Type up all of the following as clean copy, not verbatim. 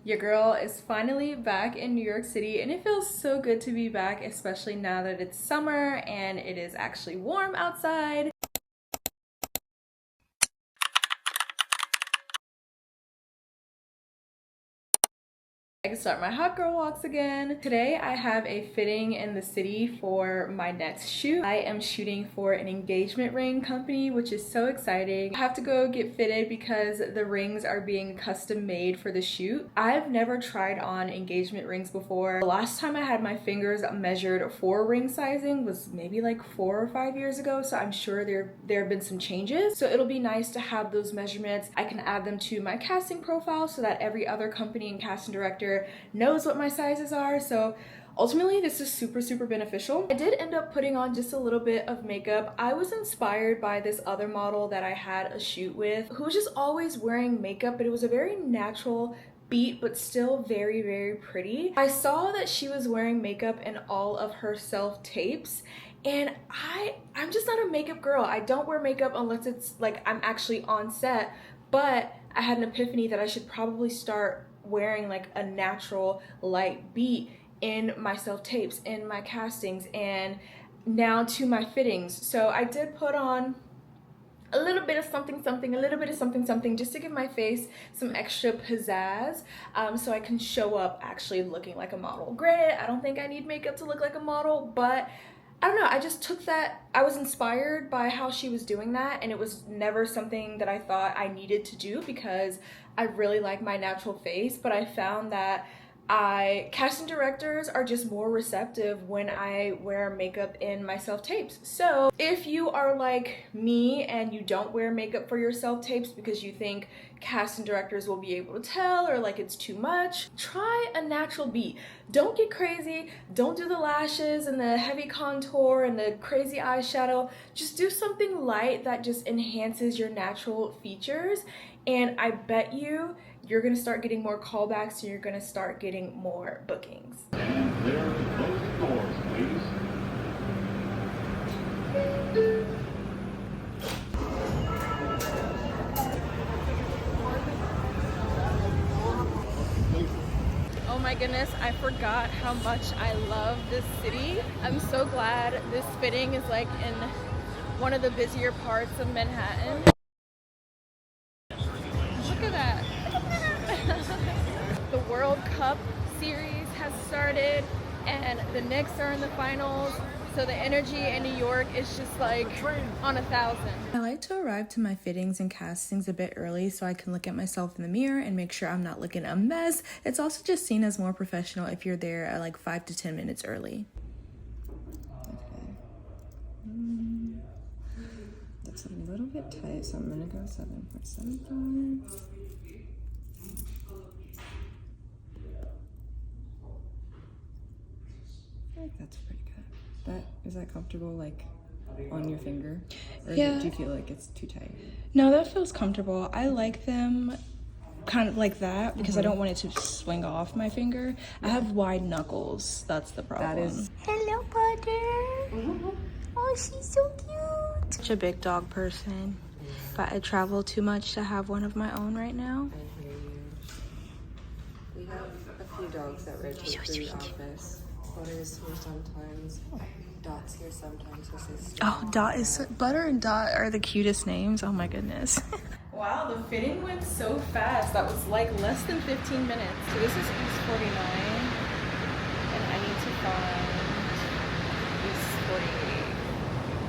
Your girl is finally back in New York City and it feels so good to be back, especially now that it's summer and it is actually warm outside. I can start my hot girl walks again. Today I have a fitting in the city for my next shoot. I am shooting for an engagement ring company, which is so exciting. I have to go get fitted because the rings are being custom made for the shoot. I've never tried on engagement rings before. The last time I had my fingers measured for ring sizing was maybe like 4 or 5 years ago, so I'm sure there have been some changes. So it'll be nice to have those measurements. I can add them to my casting profile so that every other company and casting director knows what my sizes are. So ultimately this is super beneficial. I did end up putting on just a little bit of makeup. I was inspired by this other model that I had a shoot with who was just always wearing makeup, but it was a very natural beat but still very pretty. I saw that she was wearing makeup in all of her self-tapes, and I'm just not a makeup girl. I don't wear makeup unless it's like I'm actually on set, but I had an epiphany that I should probably start wearing like a natural light beat in my self-tapes, in my castings, and now to my fittings. So I did put on a little bit of something, a little bit of something, just to give my face some extra pizzazz, so I can show up actually looking like a model. Granted, I don't think I need makeup to look like a model, but I don't know, I just took that, I was inspired by how she was doing that, and it was never something that I thought I needed to do because I really like my natural face, but I found that casting directors are just more receptive when I wear makeup in my self-tapes. So if you are like me and you don't wear makeup for your self-tapes because you think casting directors will be able to tell or like it's too much, try a natural beat. Don't get crazy, don't do the lashes and the heavy contour and the crazy eyeshadow. Just do something light that just enhances your natural features, and I bet you're gonna start getting more callbacks and you're gonna start getting more bookings. And clear the closing doors, please. Oh my goodness, I forgot how much I love this city. I'm so glad this fitting is like in one of the busier parts of Manhattan. Look at that. The World Cup series has started and the Knicks are in the finals, so the energy in New York is just like on 1,000. I like to arrive to my fittings and castings a bit early so I can look at myself in the mirror and make sure I'm not looking a mess. It's also just seen as more professional if you're there at like 5 to 10 minutes early. That's a little bit tight, so I'm gonna go 7.75. I think that's pretty good. Is that comfortable, like on your finger? Or Yeah. do you feel like it's too tight? No, that feels comfortable. I like them kind of like that because I don't want it to swing off my finger. I have wide knuckles. That's the problem. That is. Hello, butter. Oh, she's so cute. Such a big dog person, but I travel too much to have one of my own right now. I hear you. We have a few dogs that rotate through the office. Butter is here sometimes. Dot's here sometimes. Oh, Dot is Butter and Dot are the cutest names. Oh my goodness. Wow, the fitting went so fast. That was like less than 15 minutes. So this is East 49, and I need to find East 48.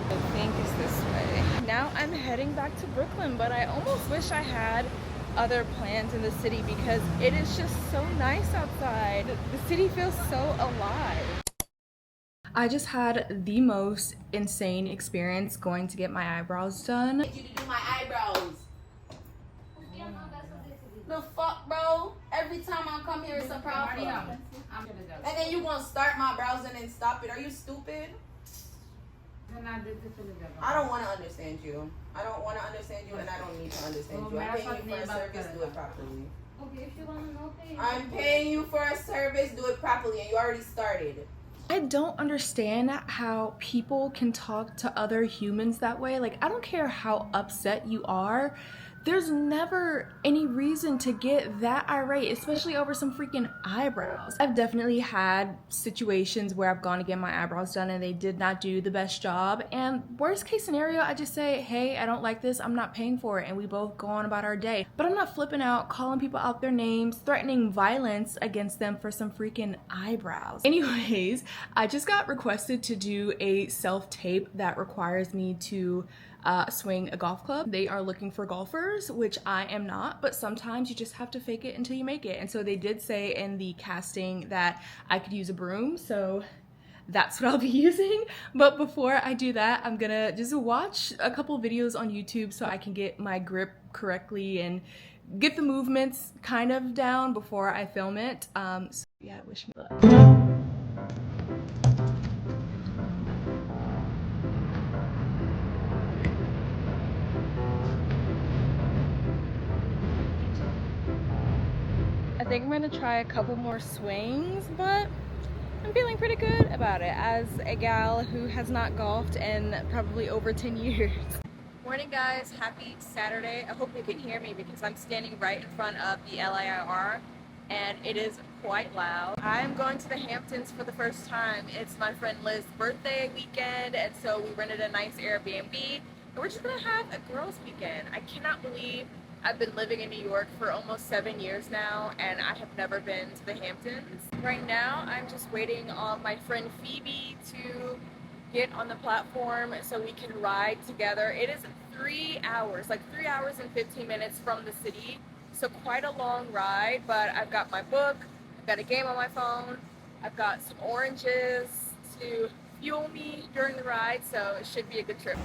I think it's this way. Now I'm heading back to Brooklyn, but I almost wish I had other plans in the city because it is just so nice outside. The city feels so alive. I just had the most insane experience going to get my eyebrows done. I need you to do my eyebrows. The fuck, bro? Every time I come here, it's a problem. And then you gonna start my brows and then stop it. Are you stupid? I don't want to understand you. I don't want to understand you, and I don't need to understand you. I'm paying you for a service, do it properly. Okay, if you want to know, pay. I'm paying you for a service, do it properly, and you already started. I don't understand how people can talk to other humans that way. Like, I don't care how upset you are. there's never any reason to get that irate, especially over some freaking eyebrows. I've definitely had situations where I've gone to get my eyebrows done and they did not do the best job, and worst case scenario, I just say, hey, I don't like this, I'm not paying for it, and we both go on about our day. But I'm not flipping out, calling people out their names, threatening violence against them for some freaking eyebrows. Anyways, I just got requested to do a self-tape that requires me to swing a golf club. They are looking for golfers, which I am not, but sometimes you just have to fake it until you make it. And so they did say in the casting that I could use a broom, so that's what I'll be using. But before I do that, I'm gonna just watch a couple videos on YouTube so I can get my grip correctly and get the movements kind of down before I film it. So yeah, wish me luck. I think I'm gonna try a couple more swings, but I'm feeling pretty good about it as a gal who has not golfed in probably over 10 years. Morning guys, happy Saturday. I hope you can hear me because I'm standing right in front of the LIRR and it is quite loud. I'm going to the Hamptons for the first time. It's my friend Liz's birthday weekend, and so we rented a nice Airbnb and we're just gonna have a girls weekend. I cannot believe I've been living in New York for almost 7 years now and I have never been to the Hamptons. Right now I'm just waiting on my friend Phoebe to get on the platform so we can ride together. It is 3 hours, like 3 hours and 15 minutes from the city, so quite a long ride, but I've got my book, I've got a game on my phone, I've got some oranges to fuel me during the ride, so it should be a good trip.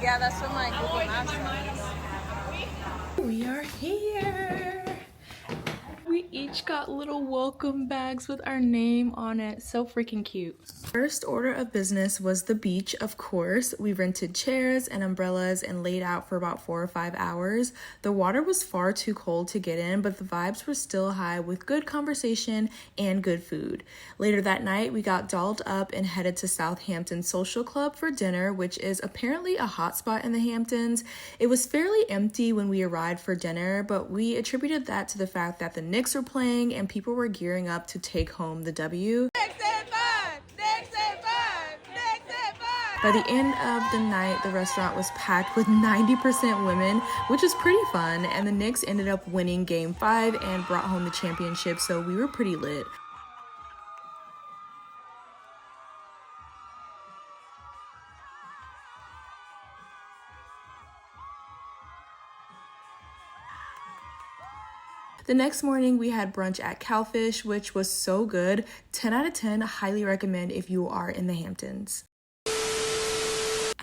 Yeah, that's what my Google Maps says. We are here. We each got little welcome bags with our name on it. So freaking cute. First order of business was the beach, of course. We rented chairs and umbrellas and laid out for about 4 or 5 hours. The water was far too cold to get in, but the vibes were still high with good conversation and good food. Later that night, we got dolled up and headed to Southampton Social Club for dinner, which is apparently a hotspot in the Hamptons. It was fairly empty when we arrived for dinner, but we attributed that to the fact that the Knicks were playing and people were gearing up to take home the W. By the end of the night, the restaurant was packed with 90% women, which is pretty fun, and the Knicks ended up winning Game 5 and brought home the championship, so we were pretty lit. The next morning, we had brunch at Cowfish, which was so good. 10 out of 10, highly recommend if you are in the Hamptons.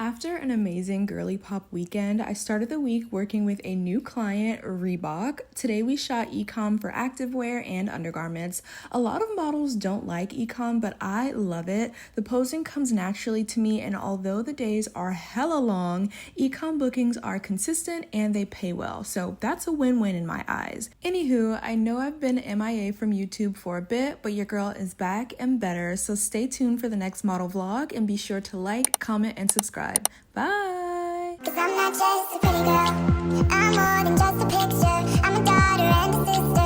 After an amazing girly pop weekend, I started the week working with a new client, Reebok. Today we shot e-com for activewear and undergarments. A lot of models don't like e-com, but I love it. The posing comes naturally to me, and although the days are hella long, e-com bookings are consistent and they pay well, so that's a win-win in my eyes. Anywho, I know I've been MIA from YouTube for a bit, but your girl is back and better, so stay tuned for the next model vlog and be sure to like, comment, and subscribe. Bye! 'Cause I'm not just a pretty girl.